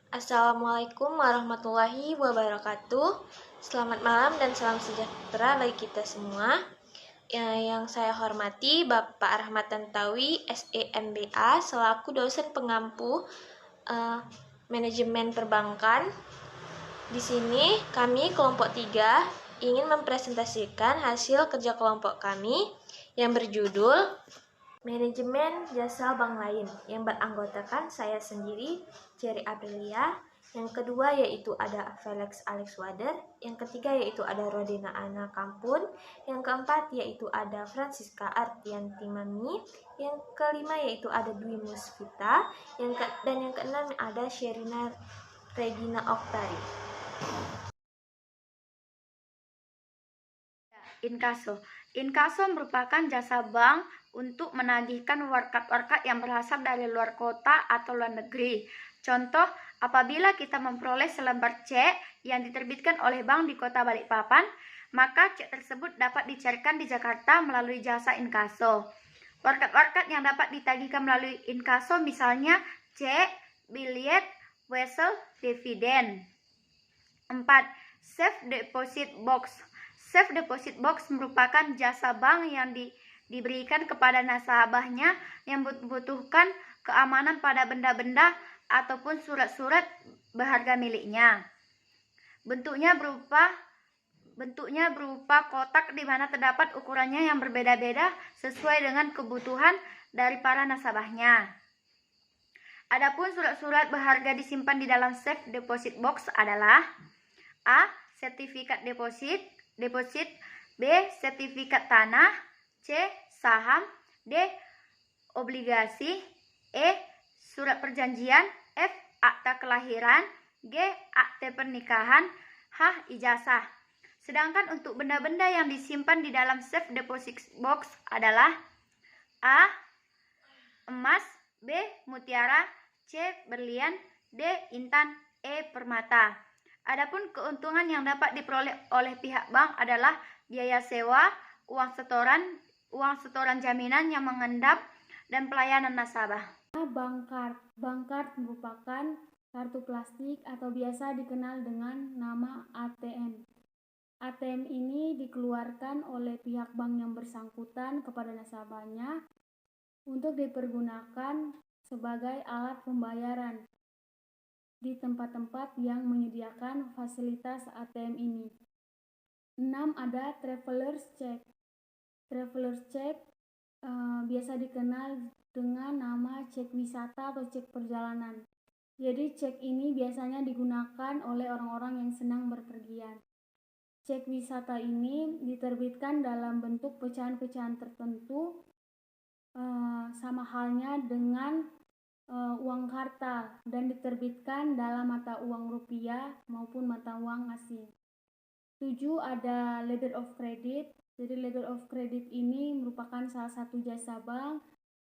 Assalamualaikum warahmatullahi wabarakatuh. Selamat malam dan salam sejahtera bagi kita semua. Yang saya hormati Bapak Rahmat Tantawi, SEMBA, selaku dosen pengampu manajemen perbankan. Di sini kami kelompok 3 ingin mempresentasikan hasil kerja kelompok kami yang berjudul Manajemen Jasa Bank Lain, yang beranggotakan saya sendiri, Cherry Aprilia, yang kedua yaitu ada Felix Alex Wader, yang ketiga yaitu ada Rodina Ana Kampun, yang keempat yaitu ada Francisca Artianti Mami, yang kelima yaitu ada Dwi Musfita, dan yang keenam ada Sherina Regina Oktari. Inkaso merupakan jasa bank untuk menagihkan warkat-warkat yang berasal dari luar kota atau luar negeri. Contoh, apabila kita memperoleh selembar cek yang diterbitkan oleh bank di kota Balikpapan, maka cek tersebut dapat dicairkan di Jakarta melalui jasa inkaso. Warkat-warkat yang dapat ditagihkan melalui inkaso misalnya cek, biliet, wesel, dividen. 4. Safe Deposit Box. Safe Deposit Box merupakan jasa bank yang diberikan kepada nasabahnya yang membutuhkan keamanan pada benda-benda ataupun surat-surat berharga miliknya. Bentuknya berupa kotak di mana terdapat ukurannya yang berbeda-beda sesuai dengan kebutuhan dari para nasabahnya. Adapun surat-surat berharga disimpan di dalam Safe Deposit Box adalah A. Sertifikat deposit, B. Sertifikat tanah, C. Saham, D. Obligasi, E. Surat perjanjian, F. Akta kelahiran, G. Akte pernikahan, H. Ijazah. Sedangkan untuk benda-benda yang disimpan di dalam Safe Deposit Box adalah A. Emas, B. Mutiara, C. Berlian, D. Intan, E. Permata. Adapun keuntungan yang dapat diperoleh oleh pihak bank adalah biaya sewa, uang setoran jaminan yang mengendap, dan pelayanan nasabah. Bank card merupakan kartu plastik atau biasa dikenal dengan nama ATM. ATM ini dikeluarkan oleh pihak bank yang bersangkutan kepada nasabahnya untuk dipergunakan sebagai alat pembayaran di tempat-tempat yang menyediakan fasilitas ATM ini. 6. Ada Traveler's Check. Traveler's Check biasa dikenal dengan nama cek wisata atau cek perjalanan. Jadi cek ini biasanya digunakan oleh orang-orang yang senang berpergian. Cek wisata ini diterbitkan dalam bentuk pecahan-pecahan tertentu, sama halnya dengan uang kartal, dan diterbitkan dalam mata uang rupiah maupun mata uang asing. 7. Ada Letter of Credit. Jadi Letter of Credit ini merupakan salah satu jasa bank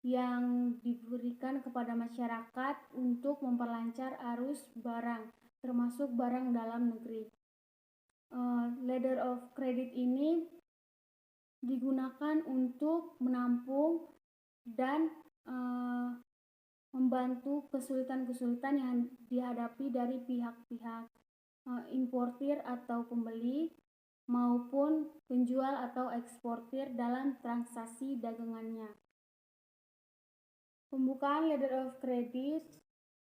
yang diberikan kepada masyarakat untuk memperlancar arus barang, termasuk barang dalam negeri. Letter of Credit ini digunakan untuk menampung dan membantu kesulitan-kesulitan yang dihadapi dari pihak-pihak importir atau pembeli maupun penjual atau eksportir dalam transaksi dagangannya. Pembukaan letter of credit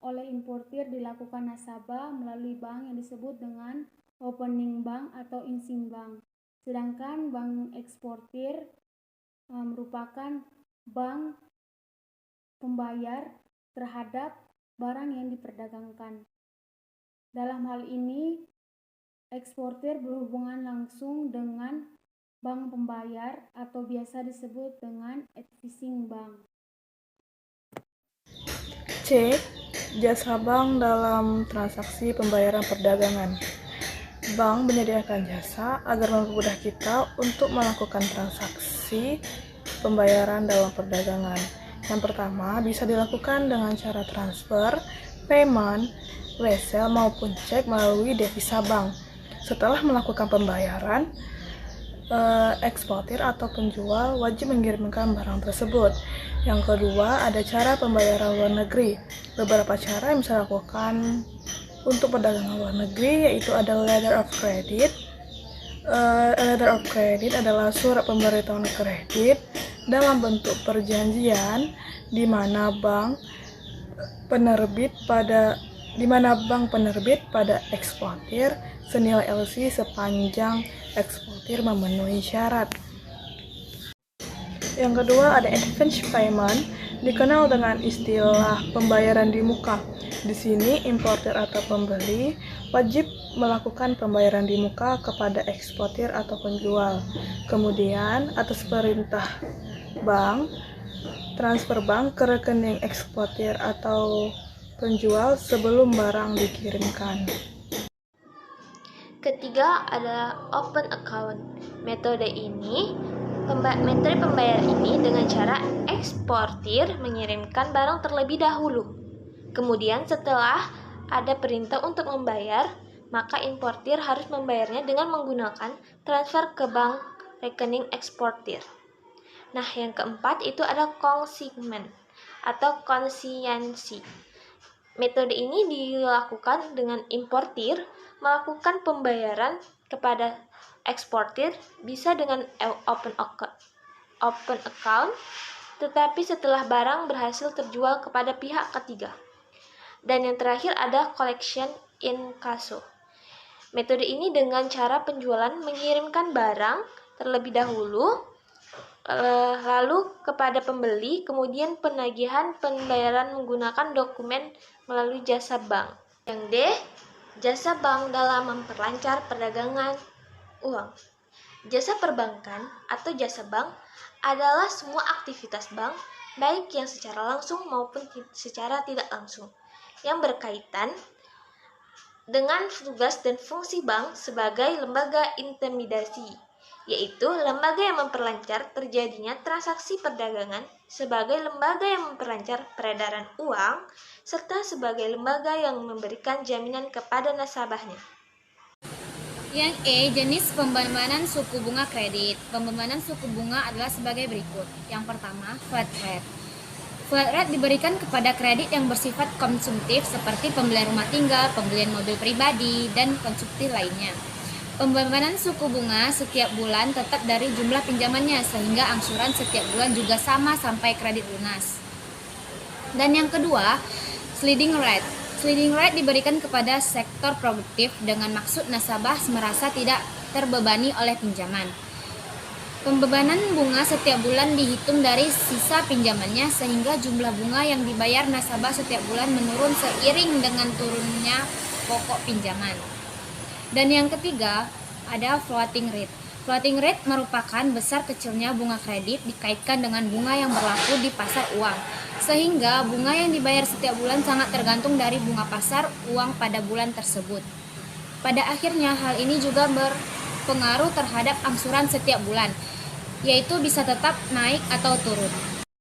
oleh importir dilakukan nasabah melalui bank yang disebut dengan opening bank atau insing bank. Sedangkan bank eksportir merupakan bank pembayar terhadap barang yang diperdagangkan. Dalam hal ini, eksportir berhubungan langsung dengan bank pembayar atau biasa disebut dengan advising bank. C. Jasa bank dalam transaksi pembayaran perdagangan. Bank menyediakan jasa agar mempermudah kita untuk melakukan transaksi pembayaran dalam perdagangan. Yang pertama, bisa dilakukan dengan cara transfer, payment, wesel maupun cek melalui devisa bank. Setelah melakukan pembayaran, eksportir atau penjual wajib mengirimkan barang tersebut. Yang kedua, ada cara pembayaran luar negeri. Beberapa cara yang bisa dilakukan Untuk perdagangan luar negeri, yaitu ada letter of credit. Letter of credit adalah surat pemberitahuan kredit dalam bentuk perjanjian di mana bank penerbit pada eksportir senilai LC sepanjang eksportir memenuhi syarat. Yang kedua ada advance payment, dikenal dengan istilah pembayaran di muka. Di sini importir atau pembeli wajib melakukan pembayaran di muka kepada eksportir atau penjual. Kemudian atas perintah bank, transfer bank ke rekening eksportir atau penjual sebelum barang dikirimkan. Ketiga adalah open account. Metode pembayaran ini dengan cara eksportir mengirimkan barang terlebih dahulu. Kemudian setelah ada perintah untuk membayar, maka importir harus membayarnya dengan menggunakan transfer ke bank rekening eksportir. Nah, yang keempat itu ada consignment atau konsinyasi. Metode ini dilakukan dengan importir melakukan pembayaran kepada eksportir bisa dengan open account, tetapi setelah barang berhasil terjual kepada pihak ketiga. Dan yang terakhir ada collection in cash. Metode ini dengan cara penjualan mengirimkan barang terlebih dahulu, lalu kepada pembeli, kemudian penagihan pembayaran menggunakan dokumen melalui jasa bank. Yang D, jasa bank dalam memperlancar perdagangan uang. Jasa perbankan atau jasa bank adalah semua aktivitas bank, baik yang secara langsung maupun secara tidak langsung, yang berkaitan dengan tugas dan fungsi bank sebagai lembaga intermediasi, yaitu lembaga yang memperlancar terjadinya transaksi perdagangan, sebagai lembaga yang memperlancar peredaran uang, serta sebagai lembaga yang memberikan jaminan kepada nasabahnya. Yang E, jenis pembebanan suku bunga kredit. Pembebanan suku bunga adalah sebagai berikut. Yang pertama, flat rate. Flat rate diberikan kepada kredit yang bersifat konsumtif seperti pembelian rumah tinggal, pembelian mobil pribadi, dan konsumtif lainnya. Pembebanan suku bunga setiap bulan tetap dari jumlah pinjamannya sehingga angsuran setiap bulan juga sama sampai kredit lunas. Dan yang kedua, sliding rate. Sliding rate diberikan kepada sektor produktif dengan maksud nasabah merasa tidak terbebani oleh pinjaman. Pembebanan bunga setiap bulan dihitung dari sisa pinjamannya sehingga jumlah bunga yang dibayar nasabah setiap bulan menurun seiring dengan turunnya pokok pinjaman. Dan yang ketiga, ada floating rate. Floating rate merupakan besar kecilnya bunga kredit dikaitkan dengan bunga yang berlaku di pasar uang, sehingga bunga yang dibayar setiap bulan sangat tergantung dari bunga pasar uang pada bulan tersebut. Pada akhirnya, hal ini juga berpengaruh terhadap angsuran setiap bulan, yaitu bisa tetap naik atau turun.